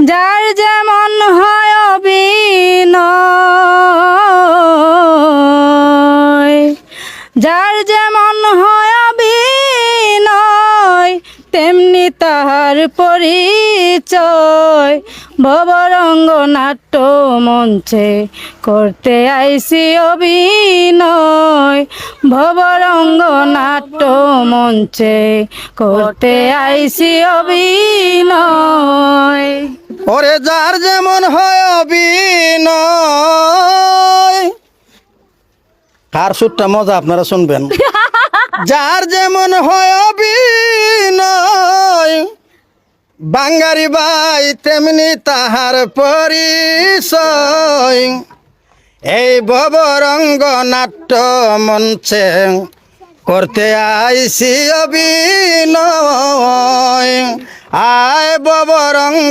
যার যেমন হয় অভিনয়, যার যেমন হয় অভিনয়, তেমনি তাহার পরিচয়। ভবরঙ্গ নাট্য মঞ্চে করতে আইসি অভিনয়, ভবরঙ্গ নাট্য মঞ্চে করতে আইসি অভিনয়। ওরে যার যেমন হয় অভিনয়, কার সুরটা মজা আপনারা শুনবেন। যার যেমন হয় অভিনয়, বাঙ্গারি ভাই তেমনি তাহার পরিচয়। এই ভবরঙ্গ নাট্য মঞ্চে করতে আইসি অভিনয়, আয় ভবরঙ্গ